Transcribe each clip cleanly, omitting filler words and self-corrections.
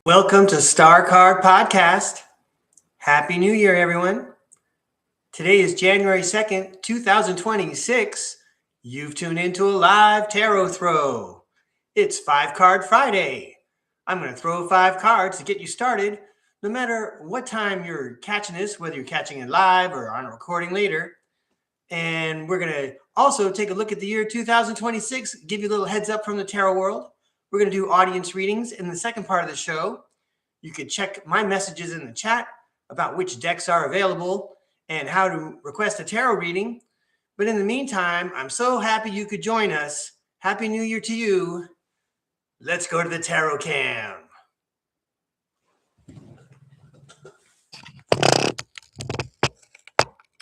Welcome to STARCARD Podcast. Happy New Year, everyone. Today is January 2nd, 2026. You've tuned into a live tarot throw. It's 5-Card Friday. I'm going to throw 5 cards to get you started, no matter what time you're catching this, whether you're catching it live or on a recording later. And we're going to also take a look at the year 2026, give you a little heads up from the tarot world. We're going to do audience readings in the second part of the show. You can check my messages in the chat about which decks are available and how to request a tarot reading. But in the meantime, I'm so happy you could join us. Happy New Year to you. Let's go to the tarot cam.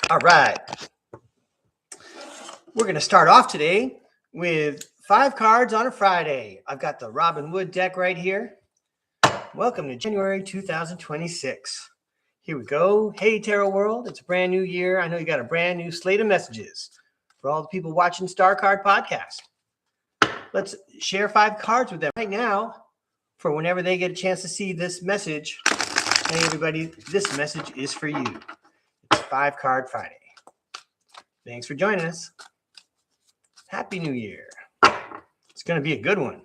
All right. We're going to start off today with 5 cards on a Friday. I've got the Robin Wood deck right here. Welcome to January 2026. Here we go. Hey, Tarot World. It's a brand new year. I know you got a brand new slate of messages for all the people watching StarCard Podcast. Let's share 5 cards with them right now for whenever they get a chance to see this message. Hey, everybody, this message is for you. It's 5-Card Friday. Thanks for joining us. Happy New Year. It's going to be a good one.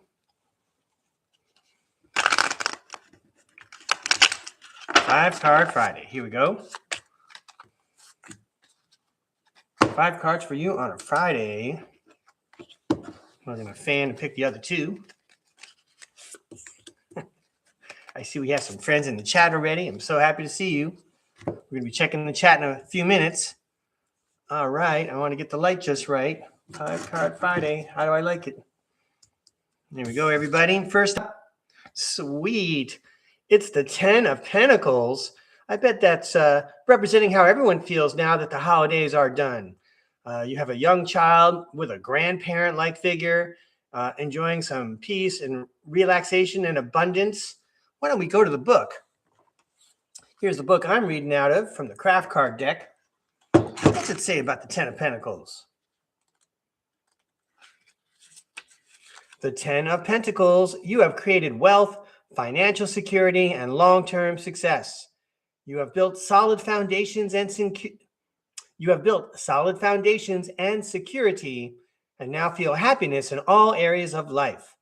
5-Card Friday. Here we go. 5 cards for you on a Friday. I'm going to fan and pick the other 2. I see we have some friends in the chat already. I'm so happy to see you. We're going to be checking the chat in a few minutes. All right. I want to get the light just right. 5-Card Friday. How do I like it? There we go, everybody. First up, sweet. It's the 10 of Pentacles. I bet that's representing how everyone feels now that the holidays are done. You have a young child with a grandparent-like figure, enjoying some peace and relaxation and abundance. Why don't we go to the book? Here's the book I'm reading out of from the Craft Card deck. What's it say about the 10 of Pentacles? The 10 of Pentacles. You have created wealth, financial security, and long-term success. You have built solid foundations and security, and now feel happiness in all areas of life.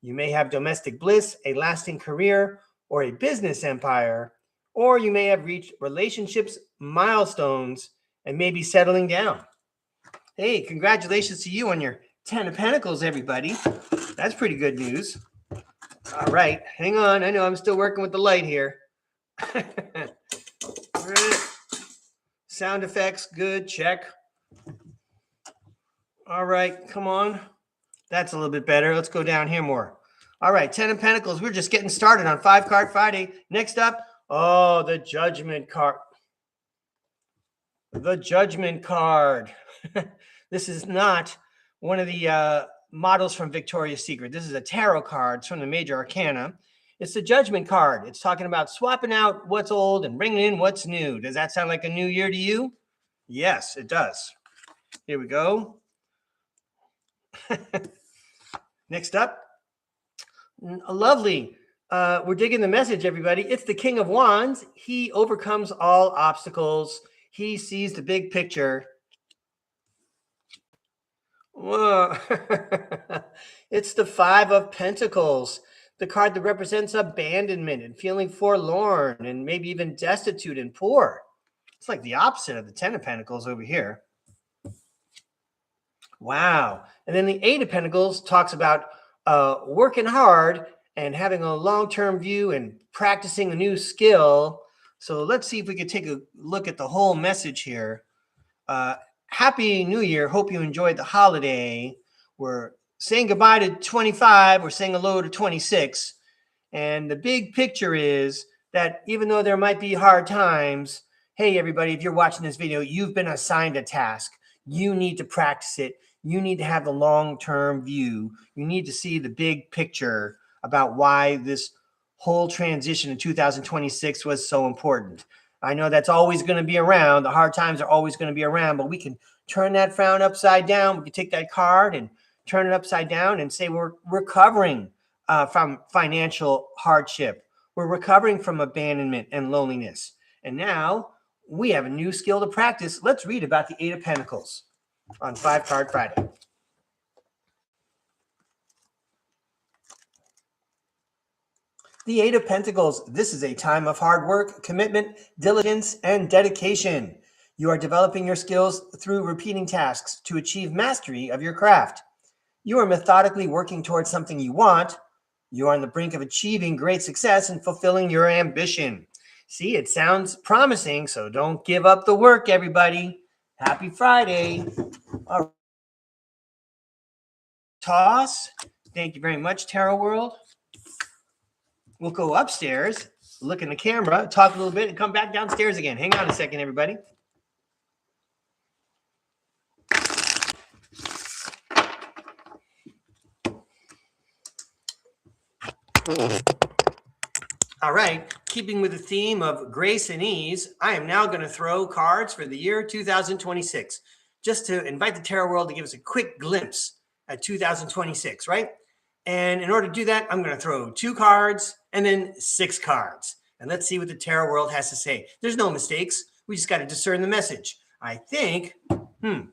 You may have domestic bliss, a lasting career, or a business empire, or you may have reached relationships milestones and may be settling down. Hey, congratulations to you on your 10 of Pentacles, everybody. That's pretty good news. All right, hang on. I know I'm still working with the light here. All right. Sound effects, good, check. All right, come on. That's a little bit better. Let's go down here more. All right, 10 of Pentacles. We're just getting started on 5-Card Friday. Next up, oh, the Judgment card. The Judgment card. This is not one of the models from Victoria's Secret. This is a tarot card. It's from the Major Arcana. It's the Judgment card. It's talking about swapping out what's old and bringing in what's new. Does that sound like a new year to you? Yes, it does. Here we go. Next up, lovely. We're digging the message, everybody. It's the King of Wands. He overcomes all obstacles. He sees the big picture. Whoa. It's the 5 of Pentacles, the card that represents abandonment and feeling forlorn and maybe even destitute and poor. It's like the opposite of the 10 of Pentacles over here. Wow. And then the 8 of Pentacles talks about working hard and having a long-term view and practicing a new skill. So let's see if we could take a look at the whole message here. Happy New Year. Hope you enjoyed the holiday. We're saying goodbye to 25. We're saying hello to 26. And the big picture is that even though there might be hard times, hey, everybody, if you're watching this video, you've been assigned a task. You need to practice it. You need to have the long-term view. You need to see the big picture about why this whole transition in 2026 was so important. I know that's always going to be around. The hard times are always going to be around, but we can turn that frown upside down. We can take that card and turn it upside down and say we're recovering from financial hardship. We're recovering from abandonment and loneliness. And now we have a new skill to practice. Let's read about the Eight of Pentacles on 5-Card Friday. The Eight of Pentacles. This is a time of hard work, commitment, diligence, and dedication. You are developing your skills through repeating tasks to achieve mastery of your craft. You are methodically working towards something you want. You are on the brink of achieving great success and fulfilling your ambition. See, it sounds promising, so don't give up the work, everybody. Happy Friday. All right. Toss. Thank you very much, Tarot World. We'll go upstairs, look in the camera, talk a little bit, and come back downstairs again. Hang on a second, everybody. All right, keeping with the theme of grace and ease, I am now going to throw cards for the year 2026, just to invite the Tarot World to give us a quick glimpse at 2026, right? And in order to do that, I'm going to throw 2 cards and then 6 cards. And let's see what the Tarot World has to say. There's no mistakes. We just got to discern the message. I think we're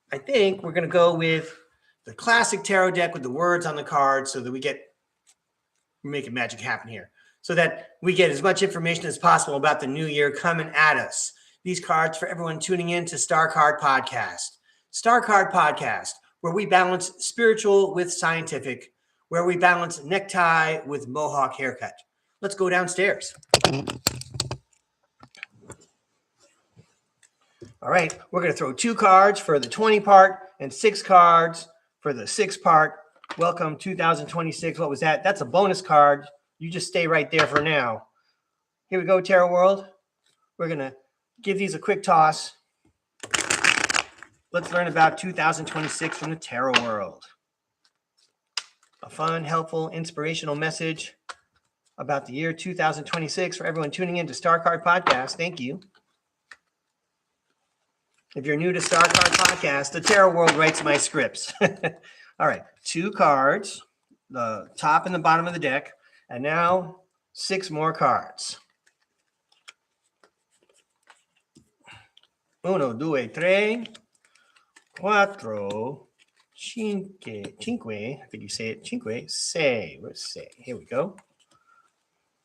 going to go with the classic tarot deck with the words on the card so that we're making magic happen here. So that we get as much information as possible about the new year coming at us. These cards for everyone tuning in to STARCARD Podcast. STARCARD Podcast, where we balance spiritual with scientific, where we balance necktie with mohawk haircut. Let's go downstairs. All right, we're going to throw 2 cards for the 20 part and 6 cards for the 6 part. Welcome 2026. What was that? That's a bonus card. You just stay right there for now. Here we go, Tarot World. We're going to give these a quick toss. Let's learn about 2026 from the Tarot World. A fun, helpful, inspirational message about the year 2026 for everyone tuning in to STARCARD Podcast. Thank you. If you're new to STARCARD Podcast, the Tarot World writes my scripts. All right, 2 cards, the top and the bottom of the deck, and now 6 more cards. 1, 2, 3, 4, 5, I think you say it, 5, 6. Let's say, here we go.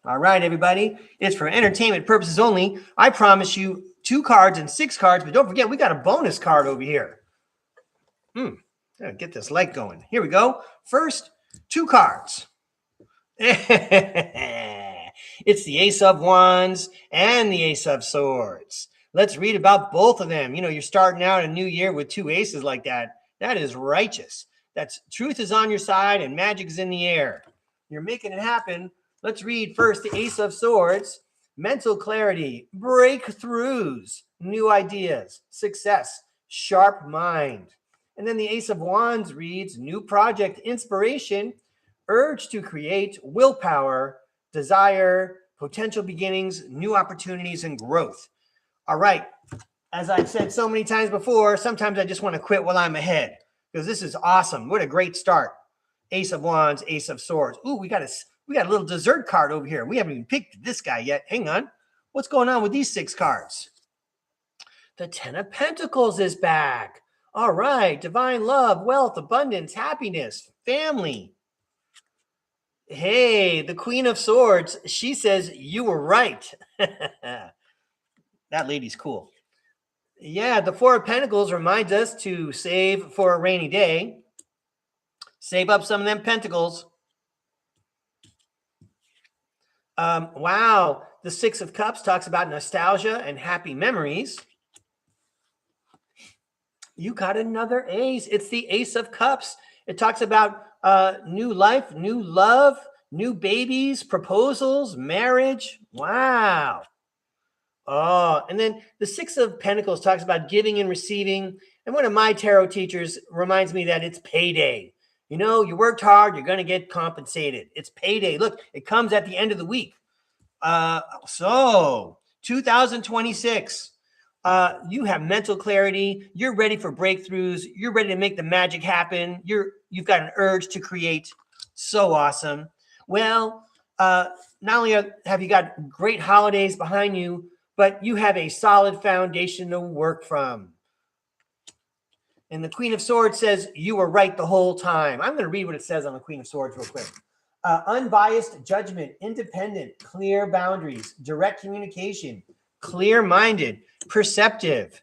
All right, everybody, it's for entertainment purposes only. I promise you 2 cards and 6 cards, but don't forget, we got a bonus card over here. Get this light going. Here we go. First, 2 cards. It's the Ace of Wands and the Ace of Swords. Let's read about both of them. You know, you're starting out a new year with 2 aces like that. That is righteous. That's truth is on your side and magic is in the air. You're making it happen. Let's read first the Ace of Swords. Mental clarity, breakthroughs, new ideas, success, sharp mind. And then the Ace of Wands reads new project, inspiration, urge to create, willpower, desire, potential beginnings, new opportunities, and growth. All right. As I've said so many times before, sometimes I just want to quit while I'm ahead because this is awesome. What a great start. Ace of Wands, Ace of Swords. Ooh, we got a little dessert card over here. We haven't even picked this guy yet. Hang on. What's going on with these 6 cards? The 10 of Pentacles is back. All right. Divine love, wealth, abundance, happiness, family. Hey, the Queen of Swords. She says you were right. That lady's cool. Yeah, the 4 of Pentacles reminds us to save for a rainy day. Save up some of them pentacles. Wow. The 6 of Cups talks about nostalgia and happy memories. You got another ace. It's the Ace of Cups. It talks about new life, new love, new babies, proposals, marriage. Wow. Oh, and then the 6 of Pentacles talks about giving and receiving. And one of my tarot teachers reminds me that it's payday. You know, you worked hard, you're going to get compensated. It's payday. Look, it comes at the end of the week. So 2026, you have mental clarity. You're ready for breakthroughs. You're ready to make the magic happen. You've got an urge to create. So awesome. Well, not only have you got great holidays behind you, but you have a solid foundation to work from. And the Queen of Swords says, you were right the whole time. I'm going to read what it says on the Queen of Swords real quick. Unbiased judgment, independent, clear boundaries, direct communication, clear-minded, perceptive,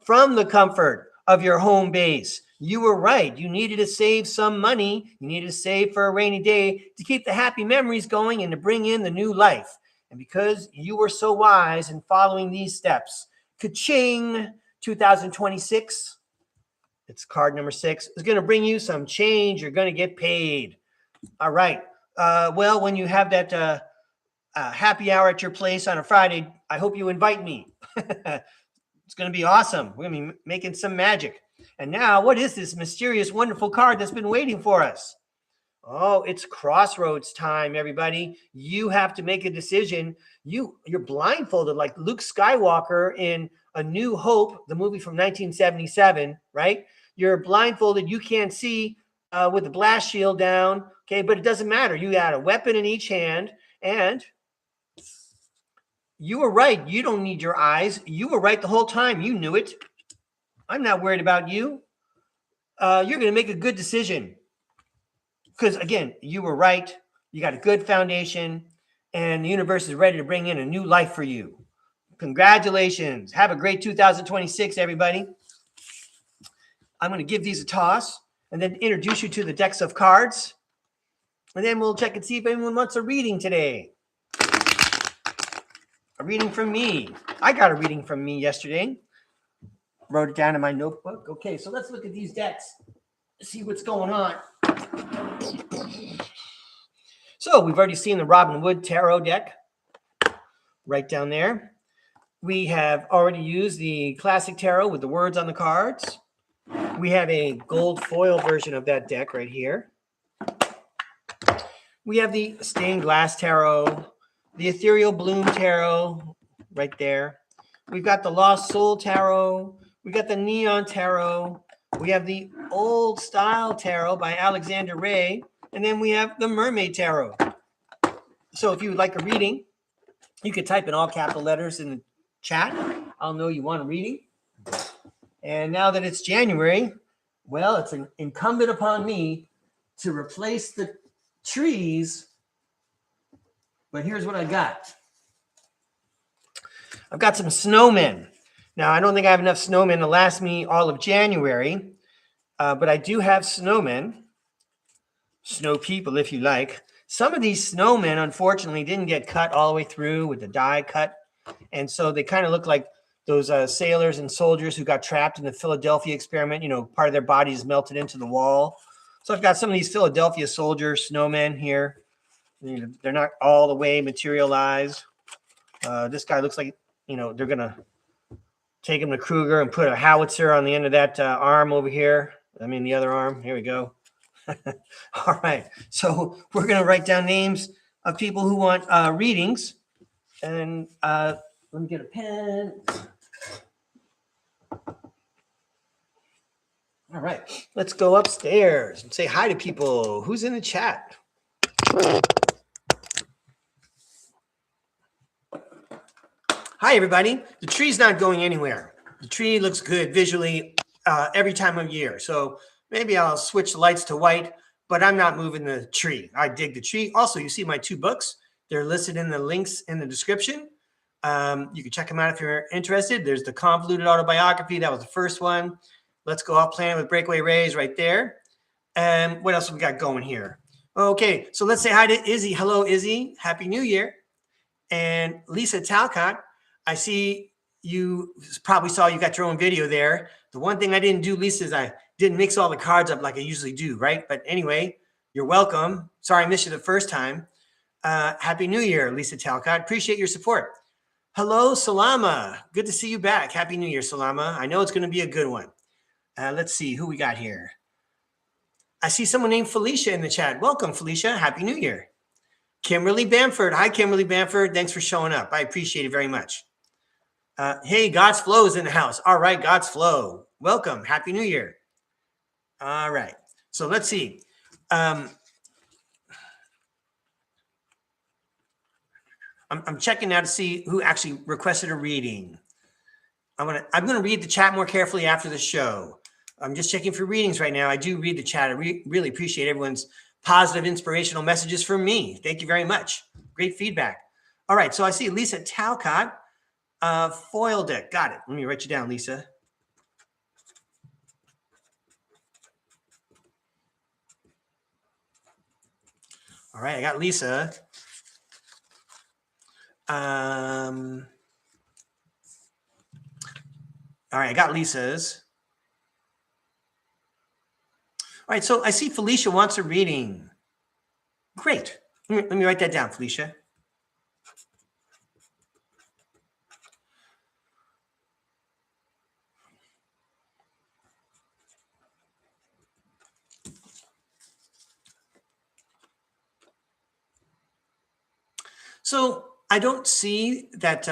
from the comfort of your home base. You were right. You needed to save some money. You needed to save for a rainy day to keep the happy memories going and to bring in the new life. And because you were so wise in following these steps, ka-ching, 2026, it's card number 6, is going to bring you some change. You're going to get paid. All right. Well, when you have that happy hour at your place on a Friday, I hope you invite me. It's going to be awesome. We're going to be making some magic. And now, what is this mysterious, wonderful card that's been waiting for us? Oh, it's crossroads time, everybody. You have to make a decision. You're blindfolded like Luke Skywalker in A New Hope, the movie from 1977, right? You're blindfolded. You can't see with the blast shield down, okay? But it doesn't matter. You got a weapon in each hand, and you were right. You don't need your eyes. You were right the whole time. You knew it. I'm not worried about you. You're going to make a good decision. Because, again, you were right. You got a good foundation, and the universe is ready to bring in a new life for you. Congratulations. Have a great 2026, everybody. I'm going to give these a toss and then introduce you to the decks of cards. And then we'll check and see if anyone wants a reading today. A reading from me. I got a reading from me yesterday. Wrote it down in my notebook. Okay, so let's look at these decks. See what's going on. So we've already seen the Robin Wood Tarot deck right down there. We have already used the classic tarot with the words on the cards. We have a gold foil version of that deck right here. We have the stained glass tarot, the ethereal bloom tarot right there. We've got the lost soul tarot. We got the neon tarot. We have the old style tarot by Alexander Ray. And then we have the mermaid tarot. So if you would like a reading, you could type in all capital letters in the chat. I'll know you want a reading. And now that it's January, well, it's incumbent upon me to replace the trees. But here's what I got. I've got some snowmen. Now, I don't think I have enough snowmen to last me all of January, but I do have snowmen. Snow people, if you like. Some of these snowmen, unfortunately, didn't get cut all the way through with the die cut. And so they kind of look like those sailors and soldiers who got trapped in the Philadelphia experiment. You know, part of their bodies melted into the wall. So I've got some of these Philadelphia soldier snowmen here. They're not all the way materialized. This guy looks like, you know, they're going to take him to Kruger and put a howitzer on the end of that arm over here. I mean, the other arm. Here we go. All right. So we're going to write down names of people who want readings. And let me get a pen. All right. Let's go upstairs and say hi to people. Who's in the chat? Hi, everybody. The tree's not going anywhere. The tree looks good visually every time of year. So maybe I'll switch the lights to white, but I'm not moving the tree. I dig the tree. Also, you see my 2 books. They're listed in the links in the description. You can check them out if you're interested. There's the Convoluted Autobiography. That was the first one. Let's Go Out Planet with Breakaway Rays right there. And what else have we got going here? Okay, so let's say hi to Izzy. Hello, Izzy. Happy New Year. And Lisa Talcott, I see you probably saw you got your own video there. The one thing I didn't do, Lisa, is I didn't mix all the cards up like I usually do, right? But anyway, you're welcome. Sorry I missed you the first time. Happy New Year, Lisa Talcott. Appreciate your support. Hello, Salama. Good to see you back. Happy New Year, Salama. I know it's going to be a good one. Let's see who we got here. I see someone named Felicia in the chat. Welcome, Felicia. Happy New Year. Kimberly Bamford. Hi, Kimberly Bamford. Thanks for showing up. I appreciate it very much. Hey, God's Flow is in the house. All right, God's Flow. Welcome. Happy New Year. All right. So let's see. I'm checking now to see who actually requested a reading. I'm gonna read the chat more carefully after the show. I'm just checking for readings right now. I do read the chat. I really appreciate everyone's positive, inspirational messages from me. Thank you very much. Great feedback. All right, so I see Lisa Talcott, foil deck. Got it. Let me write you down, Lisa. All right, I got Lisa. All right, I got Lisa's. All right, so I see Felicia wants a reading. Great. Let me write that down, Felicia. So I don't see that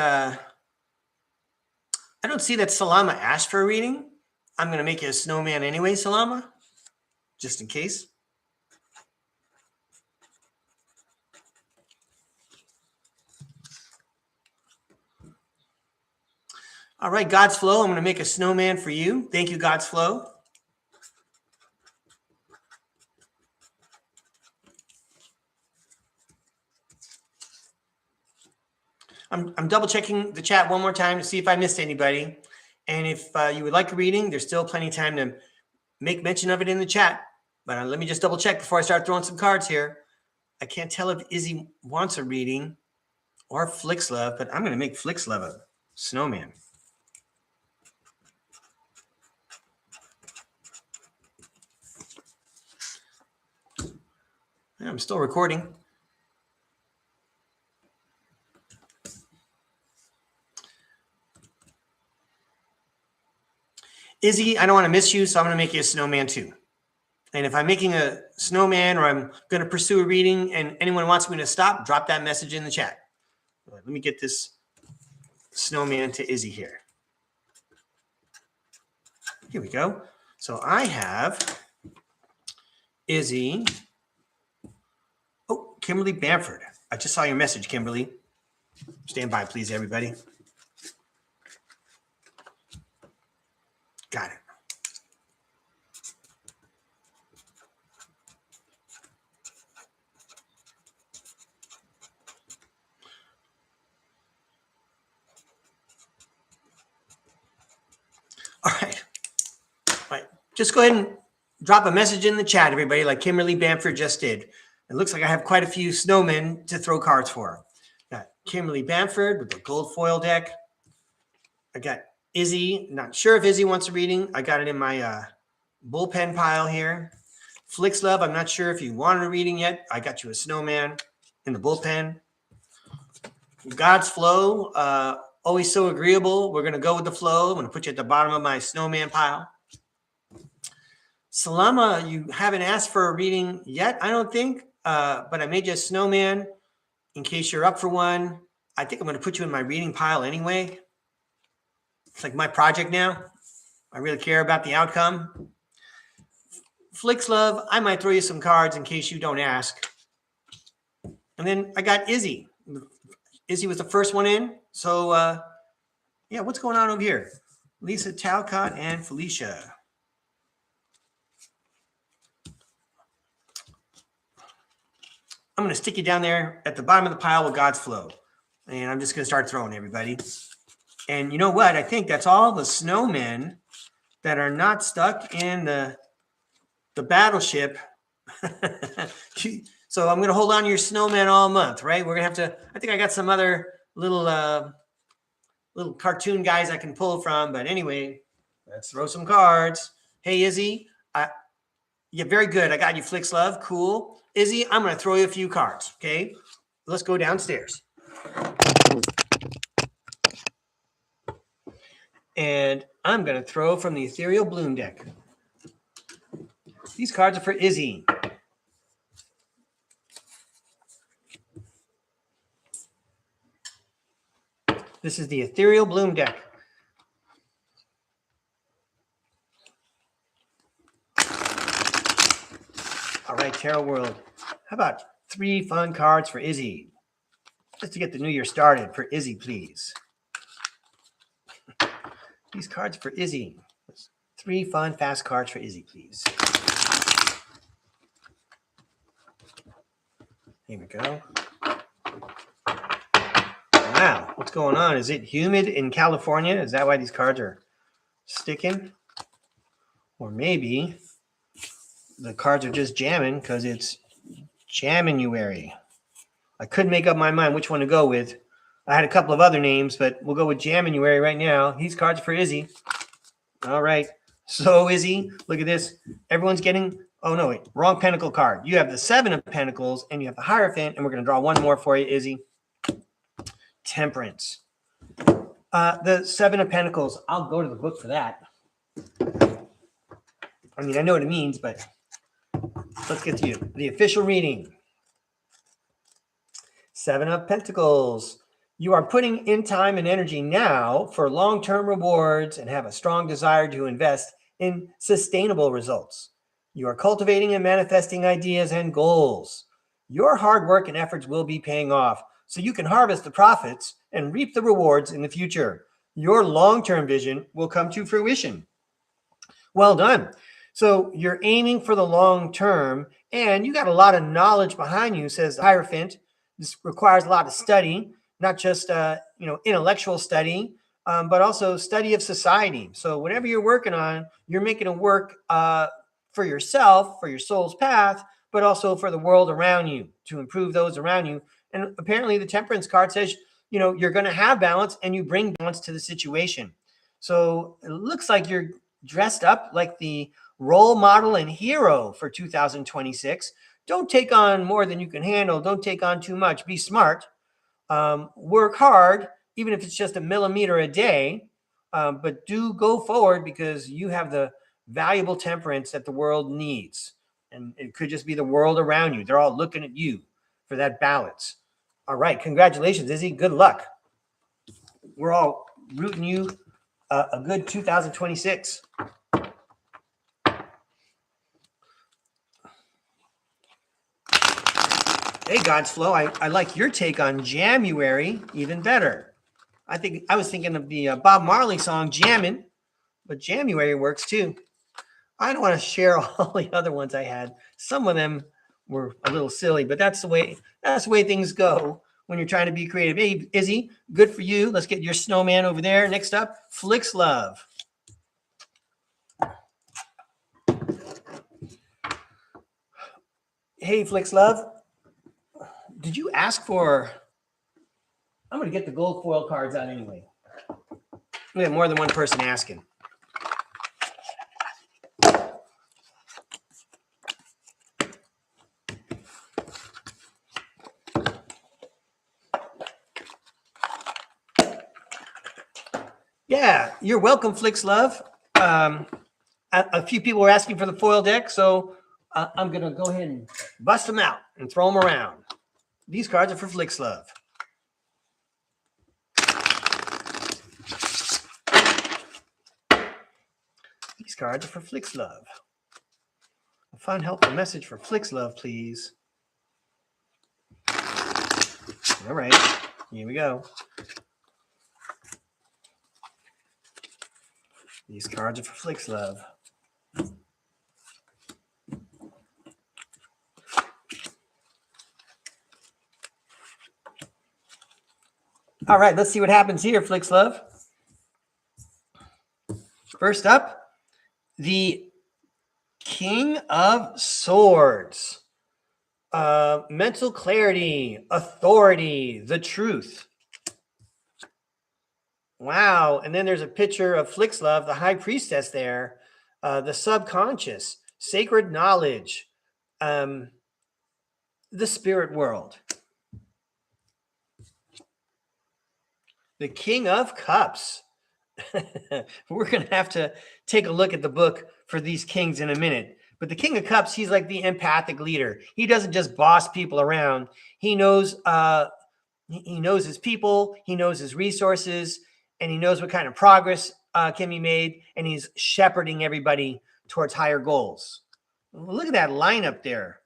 Salama asked for a reading. I'm going to make you a snowman anyway, Salama, just in case. All right, God's Flow, I'm going to make a snowman for you. Thank you, God's Flow. I'm double checking the chat one more time to see if I missed anybody. And if you would like a reading, there's still plenty of time to make mention of it in the chat. But let me just double check before I start throwing some cards here. I can't tell if Izzy wants a reading or Flixlove, but I'm going to make Flixlove a snowman. I'm still recording. Izzy, I don't want to miss you, so I'm going to make you a snowman too. And if I'm making a snowman or I'm going to pursue a reading and anyone wants me to stop, drop that message in the chat. Let me get this snowman to Izzy here. Here we go. So I have Izzy. Oh, Kimberly Bamford. I just saw your message, Kimberly. Stand by, please, everybody. Got it. All right. All right. Just go ahead and drop a message in the chat, everybody, like Kimberly Bamford just did. It looks like I have quite a few snowmen to throw cards for. Got Kimberly Bamford with the gold foil deck. I got Izzy. Not sure if Izzy wants a reading. I got it in my bullpen pile here. Flixlove, I'm not sure if you wanted a reading yet. I got you a snowman in the bullpen. God's Flow, always so agreeable. We're going to go with the flow. I'm going to put you at the bottom of my snowman pile. Salama, you haven't asked for a reading yet, I don't think, but I made you a snowman in case you're up for one. I think I'm going to put you in my reading pile anyway. It's like my project now. I really care about the outcome. Flixlove, I might throw you some cards in case you don't ask. And then I got Izzy. Izzy was the first one in. So, yeah, what's going on over here? Lisa Talcott and Felicia. I'm going to stick you down there at the bottom of the pile with God's Flow. And I'm just going to start throwing everybody. And you know what? I think that's all the snowmen that are not stuck in the battleship. So I'm going to hold on to your snowman all month, right? We're going to have to, I think I got some other little cartoon guys I can pull from. But anyway, let's throw some cards. Hey, Izzy. Yeah, very good. I got you, Flixlove. Cool. Izzy, I'm going to throw you a few cards, okay? Let's go downstairs. And I'm going to throw from the Ethereal Bloom deck. These cards are for Izzy. This is the Ethereal Bloom deck. All right, Tarot World. How about 3 fun cards for Izzy? Just to get the new year started for Izzy, please. These cards for Izzy. 3 fun, fast cards for Izzy, please. Here we go. Wow, what's going on? Is it humid in California? Is that why these cards are sticking? Or maybe the cards are just jamming because it's January. I couldn't make up my mind which one to go with. I had a couple of other names, but we'll go with January right now. These cards for Izzy. All right. So, Izzy, look at this. Everyone's getting, oh, no, wait, wrong pentacle card. You have the 7 of Pentacles, and you have the Hierophant, and we're going to draw one more for you, Izzy. Temperance. The 7 of Pentacles, I'll go to the book for that. I mean, I know what it means, but let's get to you. The official reading. 7 of Pentacles. You are putting in time and energy now for long-term rewards and have a strong desire to invest in sustainable results. You are cultivating and manifesting ideas and goals. Your hard work and efforts will be paying off, so you can harvest the profits and reap the rewards in the future. Your long-term vision will come to fruition. Well done. So you're aiming for the long term, and you got a lot of knowledge behind you, says the Hierophant. This requires a lot of study, not just intellectual study, but also study of society. So whatever you're working on, you're making it work for yourself, for your soul's path, but also for the world around you, to improve those around you. And apparently the Temperance card says, you're going to have balance, and you bring balance to the situation. So it looks like you're dressed up like the role model and hero for 2026. Don't take on more than you can handle. Don't take on too much. Be smart. Work hard, even if it's just a millimeter a day. But do go forward, because you have the valuable temperance that the world needs. And it could just be the world around you. They're all looking at you for that balance. All right. Congratulations, Izzy. Good luck. We're all rooting you a good 2026. Hey, God's Flow, I like your take on January even better. I was thinking of the Bob Marley song Jammin', but January works too. I don't want to share all the other ones I had. Some of them were a little silly, but that's the way things go when you're trying to be creative. Hey, Izzy, good for you. Let's get your snowman over there. Next up, Flicks Love. Hey, Flicks Love. Did you ask for... I'm going to get the gold foil cards out anyway. We have more than one person asking. Yeah, you're welcome, Flicks Love. A few people were asking for the foil deck, so I'm going to go ahead and bust them out and throw them around. These cards are for Flicks Love. These cards are for Flicks Love. A fun, helpful message for Flicks Love, please. All right, here we go. These cards are for Flicks Love. All right, let's see what happens here, Flicks Love. First up, the King of Swords. Mental clarity, authority, the truth. Wow. And then there's a picture of Flicks Love, the High Priestess there, the subconscious, sacred knowledge, the spirit world. The King of Cups. We're going to have to take a look at the book for these kings in a minute. But the King of Cups, he's like the empathic leader. He doesn't just boss people around. He knows his people. He knows his resources. And he knows what kind of progress can be made. And he's shepherding everybody towards higher goals. Look at that lineup there.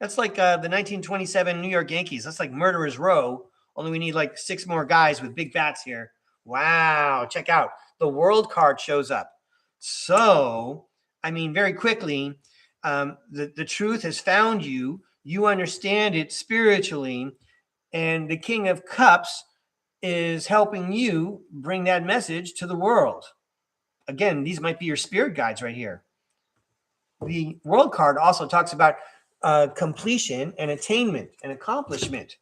That's like the 1927 New York Yankees. That's like Murderer's Row Only we need like 6 more guys with big bats here. Wow, check out. The World card shows up. So, I mean, very quickly, the truth has found you. You understand it spiritually. And the King of Cups is helping you bring that message to the world. Again, these might be your spirit guides right here. The World card also talks about completion and attainment and accomplishment.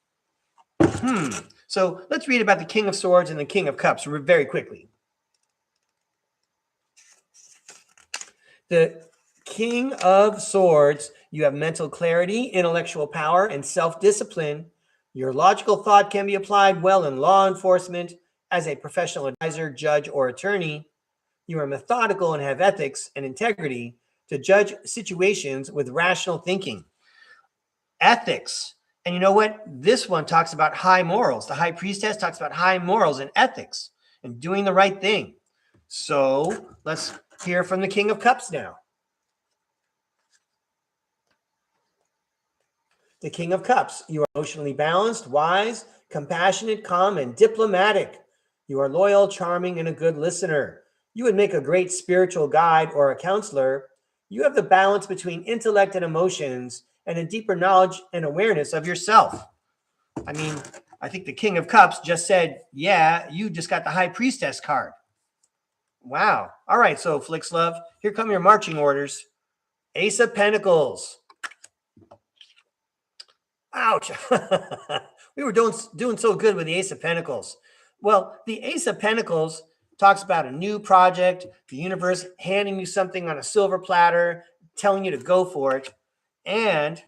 So let's read about the King of Swords and the King of Cups very quickly. The King of Swords, you have mental clarity, intellectual power, and self-discipline. Your logical thought can be applied well in law enforcement, as a professional advisor, judge, or attorney. You are methodical and have ethics and integrity to judge situations with rational thinking. Ethics. And you know what? This one talks about high morals. The High Priestess talks about high morals and ethics and doing the right thing. So let's hear from the King of Cups now. The King of Cups. You are emotionally balanced, wise, compassionate, calm, and diplomatic. You are loyal, charming, and a good listener. You would make a great spiritual guide or a counselor. You have the balance between intellect and emotions and a deeper knowledge and awareness of yourself. I mean, I think the King of Cups just said, yeah, you just got the High Priestess card. Wow. All right, so Flixlove, here come your marching orders. Ace of Pentacles. Ouch. We were doing so good with the Ace of Pentacles. Well, the Ace of Pentacles talks about a new project, the universe handing you something on a silver platter, telling you to go for it. And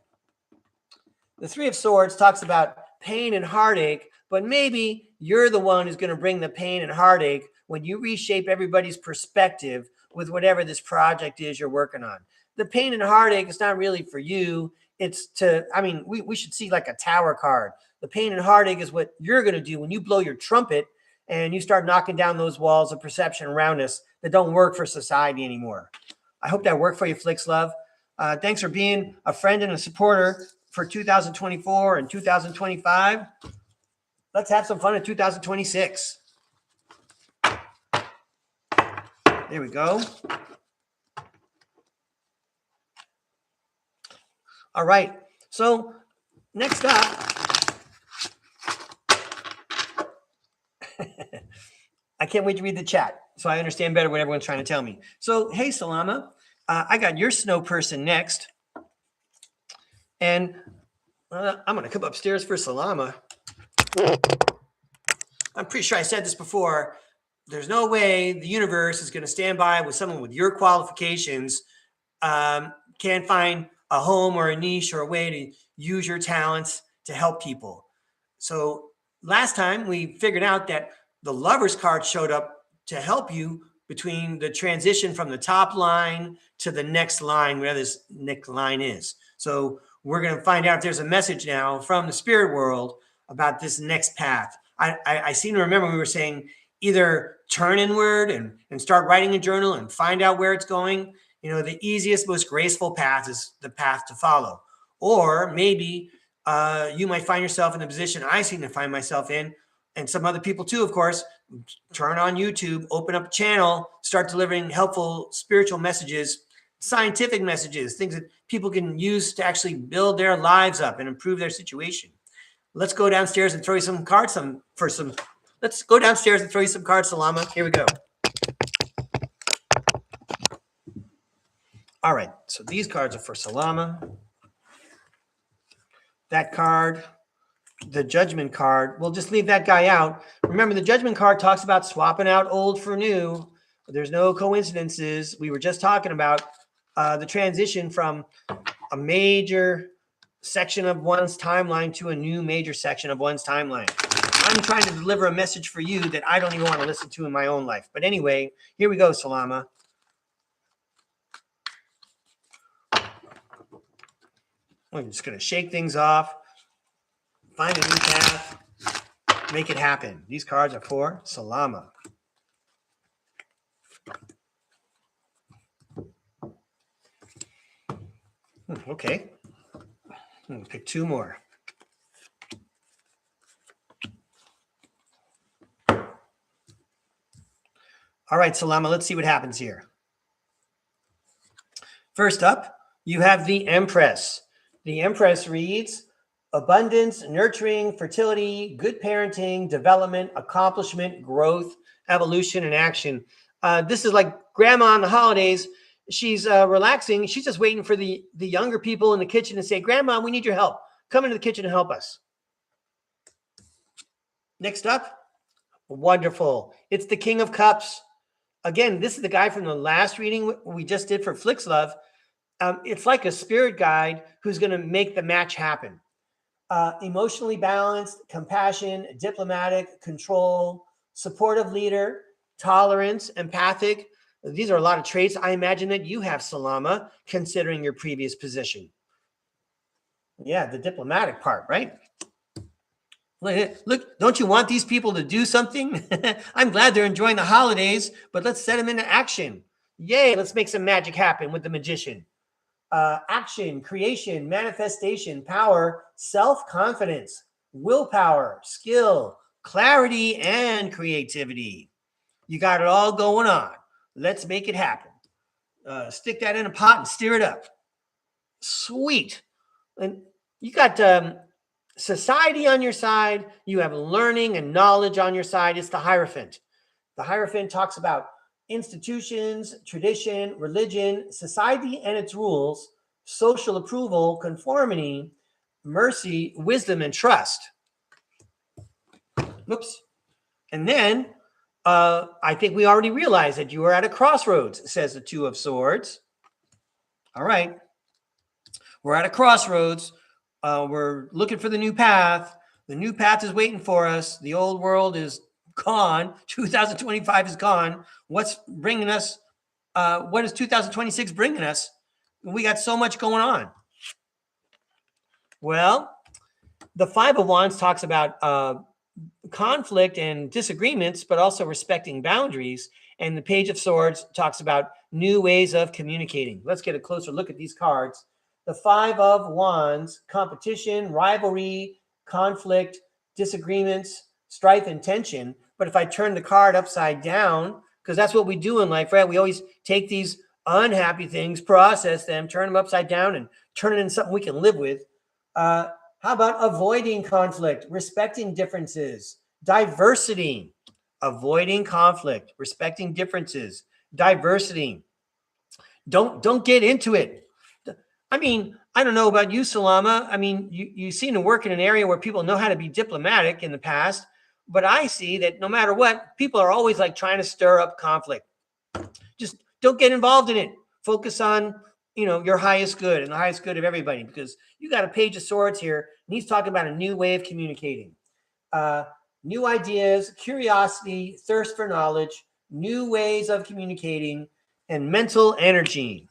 the Three of Swords talks about pain and heartache, but maybe you're the one who's going to bring the pain and heartache when you reshape everybody's perspective with whatever this project is you're working on. The pain and heartache is not really for you. It's to, I mean, we should see like a Tower card. The pain and heartache is what you're going to do when you blow your trumpet and you start knocking down those walls of perception around us that don't work for society anymore. I hope that worked for you, Flixlove. Thanks for being a friend and a supporter for 2024 and 2025. Let's have some fun in 2026. There we go. All right. So next up, I can't wait to read the chat so I understand better what everyone's trying to tell me. So, hey, Salama, I got your snow person next. And I'm going to come upstairs for Salama. I'm pretty sure I said this before. There's no way the universe is going to stand by with someone with your qualifications, can't find a home or a niche or a way to use your talents to help people. So last time we figured out that the Lover's card showed up to help you between the transition from the top line to the next line, where this next line is. So we're going to find out if there's a message now from the spirit world about this next path. I seem to remember we were saying either turn inward and start writing a journal and find out where it's going. You know, the easiest, most graceful path is the path to follow. Or maybe you might find yourself in the position I seem to find myself in, and some other people too, of course. Turn on YouTube, open up a channel, start delivering helpful spiritual messages, scientific messages, things that people can use to actually build their lives up and improve their situation. Let's go downstairs and throw you some cards. Let's go downstairs and throw you some cards, Salama. Here we go. All right, so these cards are for Salama. That card, the Judgment card, we'll just leave that guy out. Remember, the Judgment card talks about swapping out old for new. There's no coincidences. We were just talking about the transition from a major section of one's timeline to a new major section of one's timeline. I'm trying to deliver a message for you that I don't even want to listen to in my own life. But anyway, here we go, Salama. I'm just going to shake things off, find a new path, make it happen. These cards are for Salama. Okay. I'm going to pick 2 more. All right, Salama, let's see what happens here. First up, you have the Empress. The Empress reads, abundance, nurturing, fertility, good parenting, development, accomplishment, growth, evolution, and action. This is like grandma on the holidays. She's relaxing. She's just waiting for the younger people in the kitchen to say, Grandma, we need your help. Come into the kitchen and help us. Next up, wonderful. It's the King of Cups. Again, this is the guy from the last reading we just did for Flixlove. It's like a spirit guide who's going to make the match happen. Emotionally balanced, compassion, diplomatic, control, supportive leader, tolerance, empathic. These are a lot of traits I imagine that you have, Salama, considering your previous position. Yeah, the diplomatic part, right? Look, don't you want these people to do something? I'm glad they're enjoying the holidays, but let's set them into action. Yay, let's make some magic happen with the magician. Action, creation, manifestation, power, self-confidence, willpower, skill, clarity, and creativity. You got it all going on. Let's make it happen. Stick that in a pot and stir it up. Sweet. And you got society on your side. You have learning and knowledge on your side. It's the Hierophant. The Hierophant talks about institutions, tradition, religion, society and its rules, social approval, conformity, mercy, wisdom, and trust. Oops. And then I think we already realized that you are at a crossroads, says the Two of Swords. All right. We're at a crossroads. We're looking for the new path. The new path is waiting for us. The old world is gone. 2025 is gone. What's bringing us? What is 2026 bringing us? We got so much going on. Well, the Five of Wands talks about conflict and disagreements, but also respecting boundaries. And the Page of Swords talks about new ways of communicating. Let's get a closer look at these cards. The Five of Wands, competition, rivalry, conflict, disagreements, strife, and tension. But if I turn the card upside down, because that's what we do in life, right? We always take these unhappy things, process them, turn them upside down, and turn it into something we can live with. How about avoiding conflict, respecting differences, diversity, avoiding conflict, respecting differences, diversity. Don't get into it. I mean, I don't know about you, Salama. I mean, you seem to work in an area where people know how to be diplomatic in the past, but I see that no matter what, people are always like trying to stir up conflict. Just don't get involved in it. Focus on, your highest good and the highest good of everybody, because you got a Page of Swords here, and he's talking about a new way of communicating. New ideas, curiosity, thirst for knowledge, new ways of communicating, and mental energy.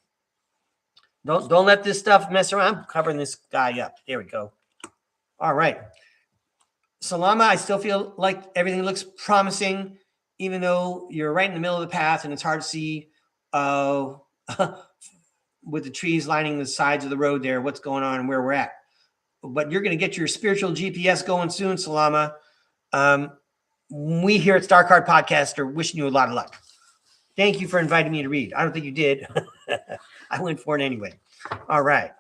Don't let this stuff mess around. I'm covering this guy up. There we go. All right. Salama, I still feel like everything looks promising, even though you're right in the middle of the path and it's hard to see with the trees lining the sides of the road there, what's going on and where we're at. But you're going to get your spiritual GPS going soon, Salama. We here at StarCard Podcast are wishing you a lot of luck. Thank you for inviting me to read. I don't think you did. I went for it anyway. All right.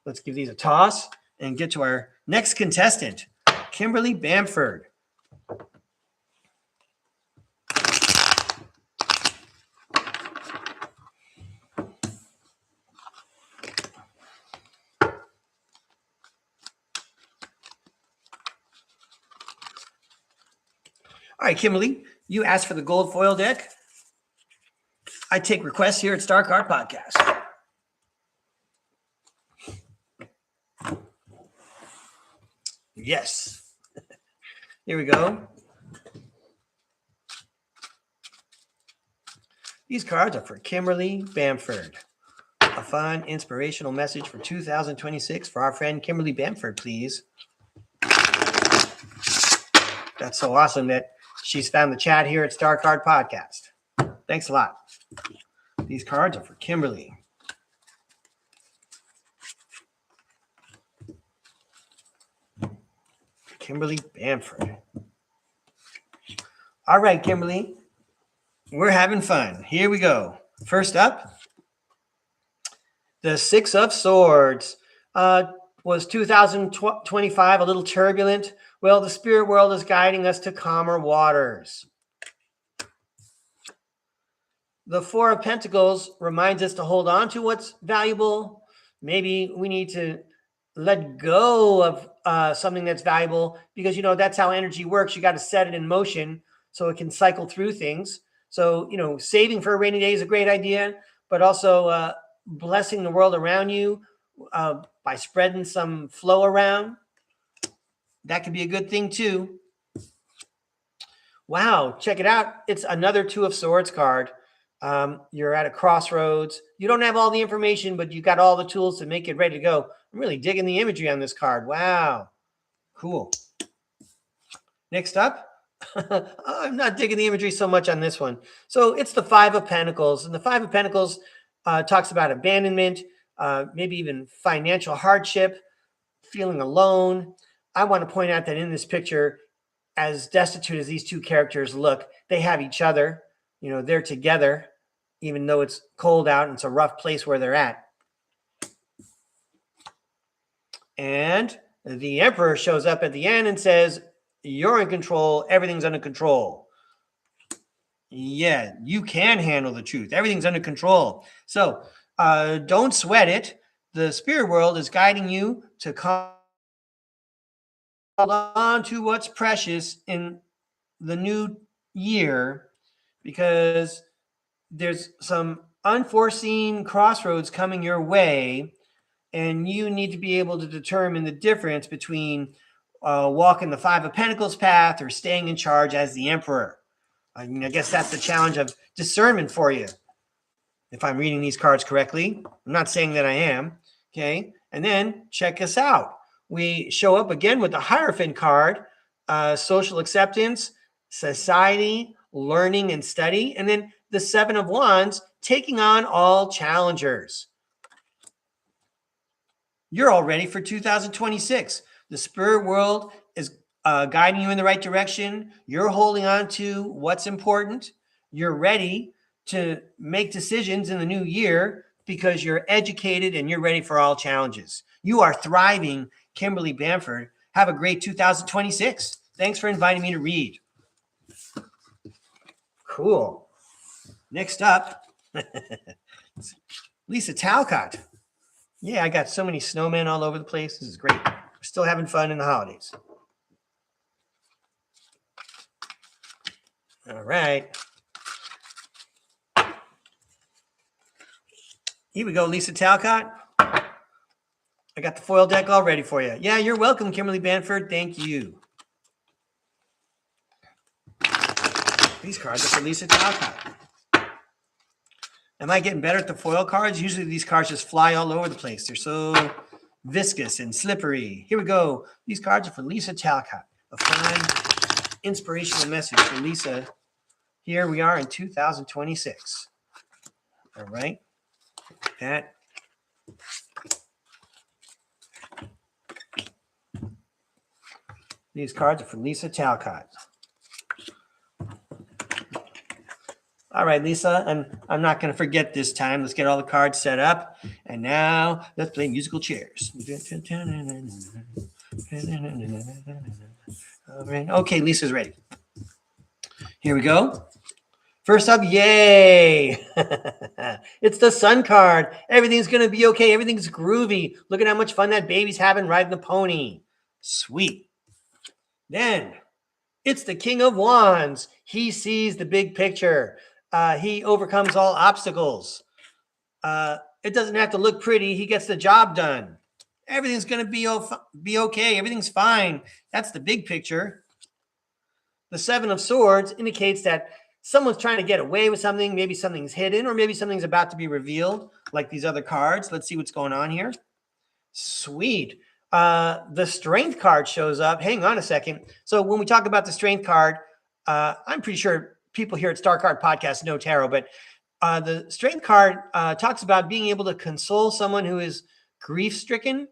Let's give these a toss and get to our next contestant, Kimberly Bamford. All right, Kimberly, you asked for the gold foil deck. I take requests here at StarCard Podcast. Yes. Here we go. These cards are for Kimberly Bamford. A fun, inspirational message for 2026 for our friend Kimberly Bamford, please. That's so awesome that she's found the chat here at StarCard Podcast. Thanks a lot. These cards are for Kimberly. Kimberly Bamford. All right, Kimberly. We're having fun. Here we go. First up, the Six of Swords. Was 2025 a little turbulent? Well, the spirit world is guiding us to calmer waters. The Four of Pentacles reminds us to hold on to what's valuable. Maybe we need to let go of something that's valuable because, you know, that's how energy works. You got to set it in motion so it can cycle through things. So, you know, saving for a rainy day is a great idea, but also blessing the world around you by spreading some flow around. That could be a good thing too. Wow, check it out. It's another Two of Swords card. You're at a crossroads. You don't have all the information, but you got all the tools to make it ready to go. I'm really digging the imagery on this card. Wow, cool. Next up, I'm not digging the imagery so much on this one. So it's the Five of Pentacles, and the Five of Pentacles talks about abandonment, maybe even financial hardship, feeling alone. I want to point out that in this picture, as destitute as these two characters look, they have each other. You know, they're together, even though it's cold out and it's a rough place where they're at. And the Emperor shows up at the end and says, you're in control. Everything's under control. Yeah, you can handle the truth. Everything's under control. So don't sweat it. The spirit world is guiding you to hold on to what's precious in the new year, because there's some unforeseen crossroads coming your way, and you need to be able to determine the difference between walking the Five of Pentacles path or staying in charge as the Emperor. I mean, I guess that's the challenge of discernment for you, if I'm reading these cards correctly. I'm not saying that I am. Okay. And then check us out. We show up again with the Hierophant card, social acceptance, society, learning and study. And then the Seven of Wands, taking on all challengers. You're all ready for 2026. The spirit world is guiding you in the right direction. You're holding on to what's important. You're ready to make decisions in the new year because you're educated and you're ready for all challenges. You are thriving, Kimberly Bamford. Have a great 2026. Thanks for inviting me to read. Cool. Next up, Lisa Talcott. Yeah, I got so many snowmen all over the place. This is great. We're still having fun in the holidays. All right. Here we go, Lisa Talcott. I got the foil deck all ready for you. Yeah, you're welcome, Kimberly Banford. Thank you. These cards are for Lisa Talcott. Am I getting better at the foil cards? Usually these cards just fly all over the place. They're so viscous and slippery. Here we go. These cards are for Lisa Talcott. A fine, inspirational message for Lisa. Here we are in 2026. All right. That. These cards are for Lisa Talcott. All right, Lisa, I'm not going to forget this time. Let's get all the cards set up. And now let's play musical chairs. All right. Okay, Lisa's ready. Here we go. First up, yay. It's the Sun card. Everything's going to be okay. Everything's groovy. Look at how much fun that baby's having riding the pony. Sweet. Then it's the King of Wands. He sees the big picture. He overcomes all obstacles. It doesn't have to look pretty. He gets the job done. Everything's going to be okay. Everything's fine. That's the big picture. The Seven of Swords indicates that someone's trying to get away with something. Maybe something's hidden, or maybe something's about to be revealed, like these other cards. Let's see what's going on here. Sweet. The Strength card shows up. Hang on a second. So when we talk about the Strength card, I'm pretty sure people here at STARCARD Podcast know tarot, but the Strength card talks about being able to console someone who is grief-stricken.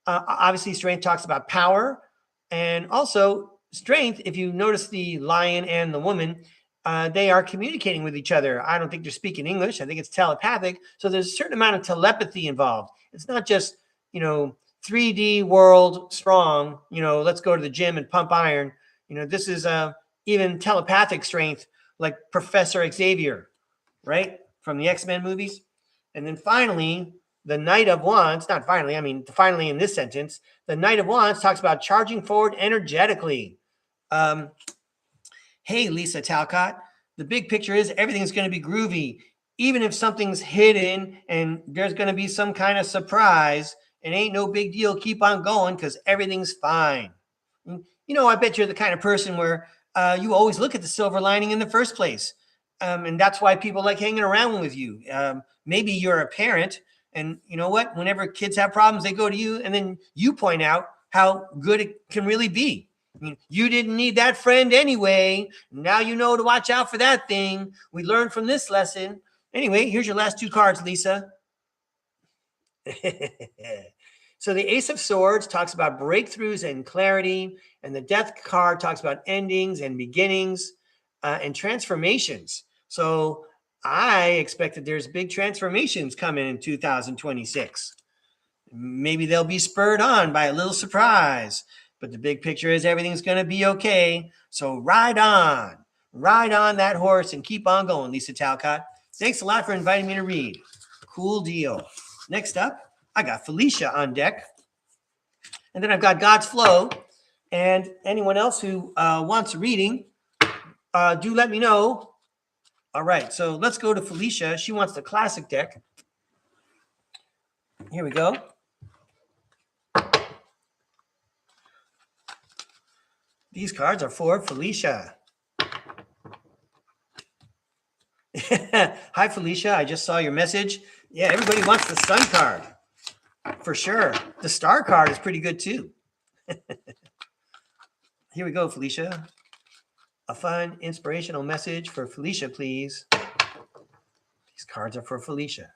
Obviously, Strength talks about power. And also, Strength, if you notice the lion and the woman, they are communicating with each other. I don't think they're speaking English. I think it's telepathic. So there's a certain amount of telepathy involved. It's not just, 3D world strong, let's go to the gym and pump iron. This is even telepathic strength, like Professor Xavier, right? From the X-Men movies. And then finally, the Knight of Wands, not finally, I mean, finally in this sentence, the Knight of Wands talks about charging forward energetically. Hey, Lisa Talcott, the big picture is everything's going to be groovy. Even if something's hidden and there's going to be some kind of surprise, it ain't no big deal. Keep on going because everything's fine. I bet you're the kind of person where you always look at the silver lining in the first place. And that's why people like hanging around with you. Maybe you're a parent and you know what? Whenever kids have problems, they go to you and then you point out how good it can really be. You didn't need that friend anyway. Now you know to watch out for that thing. We learned from this lesson. Anyway, here's your last two cards, Lisa. So the Ace of Swords talks about breakthroughs and clarity, and the Death card talks about endings and beginnings and transformations. So I expect that there's big transformations coming in 2026. Maybe they'll be spurred on by a little surprise. But the big picture is everything's going to be okay. So ride on that horse and keep on going, Lisa Talcott. Thanks a lot for inviting me to read. Cool deal. Next up, I got Felicia on deck. And then I've got God's Flow. And anyone else who wants a reading, do let me know. All right, so let's go to Felicia. She wants the classic deck. Here we go. These cards are for Felicia. Hi, Felicia. I just saw your message. Yeah, everybody wants the Sun card. For sure. The Star card is pretty good, too. Here we go, Felicia. A fun, inspirational message for Felicia, please. These cards are for Felicia.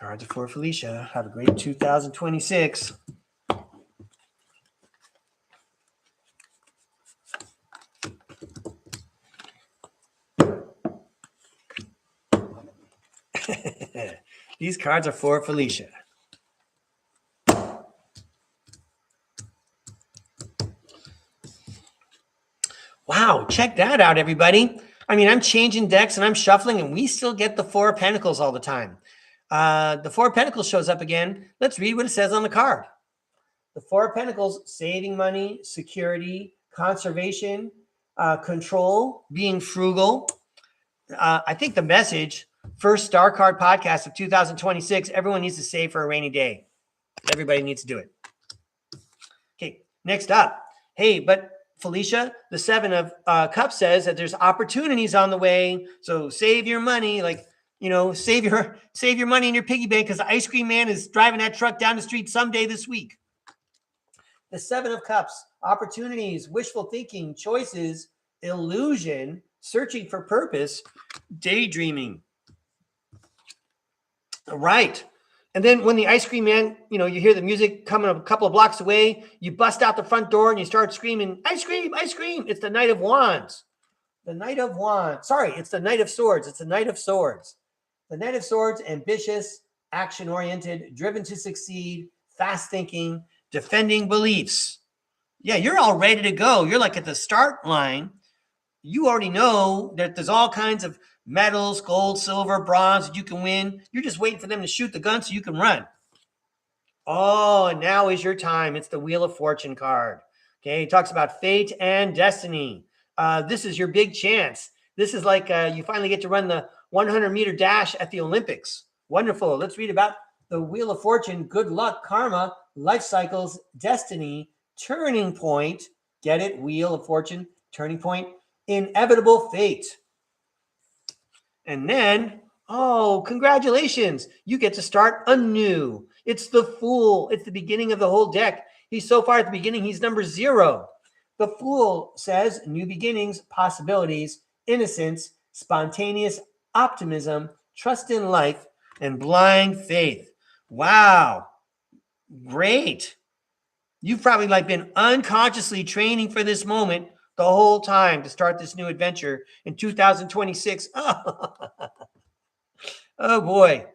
Cards are for Felicia. Have a great 2026. These cards are for Felicia. Wow, check that out, everybody. I mean, I'm changing decks and I'm shuffling and we still get the Four of Pentacles all the time. The Four of Pentacles shows up again. Let's read what it says on the card. The Four of Pentacles, saving money, security, conservation, control, being frugal. I think the message, first STARCARD podcast of 2026, everyone needs to save for a rainy day. Everybody needs to do it. Okay, next up. Hey, but Felicia, the Seven of Cups says that there's opportunities on the way. So save your money, save your money in your piggy bank because the ice cream man is driving that truck down the street someday this week. The Seven of Cups, opportunities, wishful thinking, choices, illusion, searching for purpose, daydreaming. Right. And then when the ice cream man, you hear the music coming a couple of blocks away, you bust out the front door and you start screaming, ice cream, ice cream. It's the Knight of Wands. The Knight of Wands. Sorry, it's the Knight of Swords. It's the Knight of Swords. The Knight of Swords, ambitious, action-oriented, driven to succeed, fast thinking, defending beliefs. Yeah, you're all ready to go. You're like at the start line. You already know that there's all kinds of medals, gold, silver, bronze that you can win. You're just waiting for them to shoot the gun so you can run. Oh, and now is your time. It's the Wheel of Fortune card. Okay, it talks about fate and destiny. This is your big chance. This is like you finally get to run the 100-meter dash at the Olympics. Wonderful. Let's read about the Wheel of Fortune. Good luck, karma, life cycles, destiny, turning point. Get it? Wheel of Fortune, turning point, inevitable fate. And then, congratulations. You get to start anew. It's the Fool. It's the beginning of the whole deck. He's so far at the beginning, he's number 0. The Fool says new beginnings, possibilities, innocence, spontaneous optimism, trust in life, and blind faith. Wow. Great. You've probably like been unconsciously training for this moment the whole time to start this new adventure in 2026. Oh boy.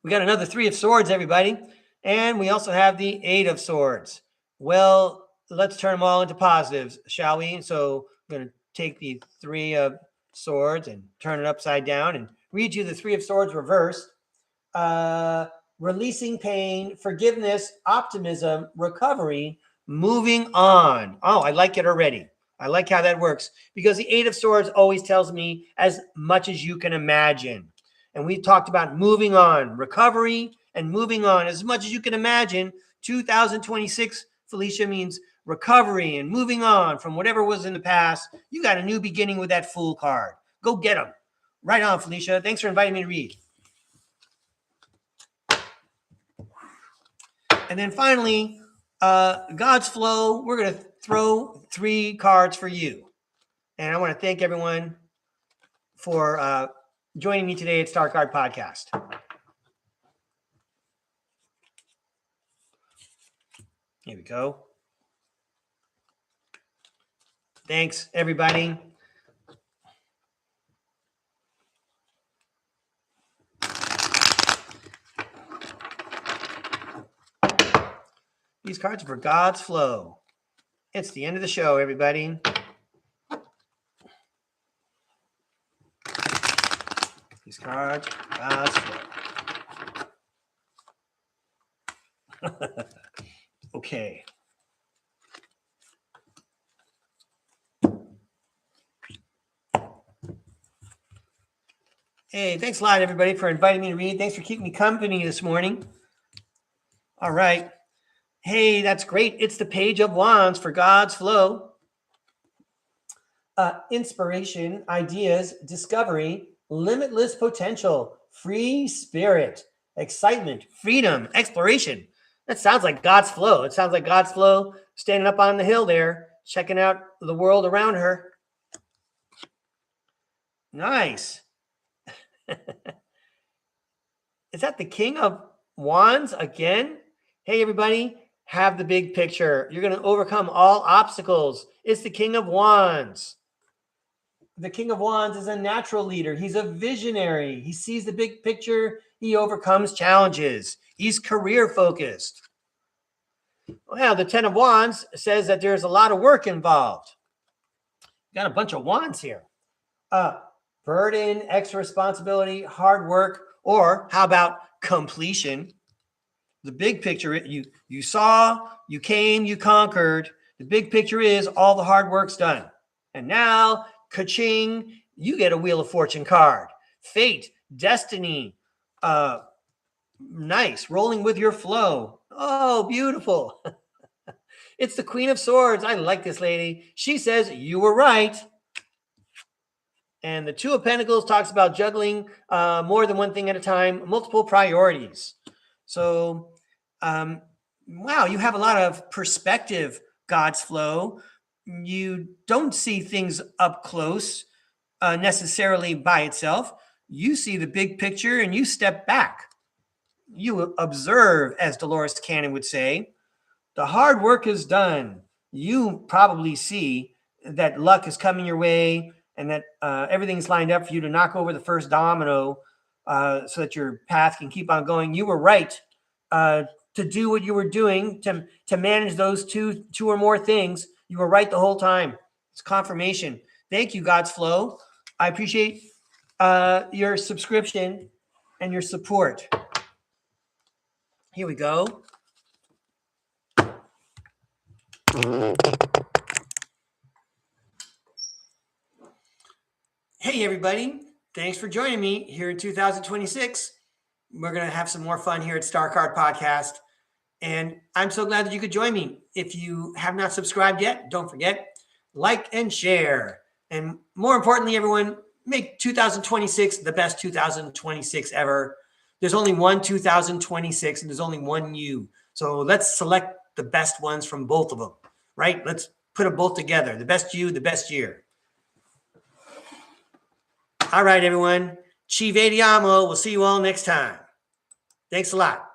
We got another 3 of Swords, everybody. And we also have the 8 of Swords. Well, let's turn them all into positives, shall we? So I'm going to take the 3 of Swords and turn it upside down and read you the 3 of Swords reversed. Releasing pain, forgiveness, optimism, recovery, moving on. Oh, I like it already. I like how that works because the 8 of Swords always tells me as much as you can imagine. And we talked about moving on, recovery, and moving on as much as you can imagine. 2026, Felicia, means recovery and moving on from whatever was in the past. You got a new beginning with that Fool card. Go get them. Right on, Felicia. Thanks for inviting me to read. And then finally, God's Flow, we're going to throw 3 cards for you. And I want to thank everyone for joining me today at StarCard Podcast. Here we go. Thanks, everybody. These cards are for God's Flow. It's the end of the show, everybody. These cards, God's Flow. Okay. Hey, thanks a lot, everybody, for inviting me to read. Thanks for keeping me company this morning. All right. Hey, that's great. It's the Page of Wands for God's Flow. Inspiration, ideas, discovery, limitless potential, free spirit, excitement, freedom, exploration. That sounds like God's Flow. It sounds like God's Flow standing up on the hill there, checking out the world around her. Nice. Is that the King of Wands again? Hey, everybody, have the big picture. You're going to overcome all obstacles. It's the King of Wands. The King of Wands is a natural leader. He's a visionary. He sees the big picture. He overcomes challenges. He's career focused. Well, the 10 of Wands says that there's a lot of work involved. Got a bunch of wands here. Burden, extra responsibility, hard work, or how about completion? The big picture, you saw, you came, you conquered. The big picture is all the hard work's done. And now, ka-ching, you get a Wheel of Fortune card. Fate, destiny, nice, rolling with your flow. Oh, beautiful. It's the Queen of Swords. I like this lady. She says, you were right. And the 2 of Pentacles talks about juggling more than one thing at a time, multiple priorities. So, wow, you have a lot of perspective, God's Flow. You don't see things up close necessarily by itself. You see the big picture and you step back. You observe, as Dolores Cannon would say. The hard work is done. You probably see that luck is coming your way and that everything's lined up for you to knock over the first domino so that your path can keep on going. You were right to do what you were doing, to manage those two or more things. You were right the whole time. It's confirmation. Thank you, God's Flow. I appreciate your subscription and your support. Here we go. Hey, everybody. Thanks for joining me here in 2026. We're going to have some more fun here at StarCard Podcast. And I'm so glad that you could join me. If you have not subscribed yet, don't forget, like and share. And more importantly, everyone, make 2026 the best 2026 ever. There's only one 2026 and there's only one you. So let's select the best ones from both of them, right? Let's put them both together. The best you, the best year. All right, everyone. Ci vediamo. We'll see you all next time. Thanks a lot.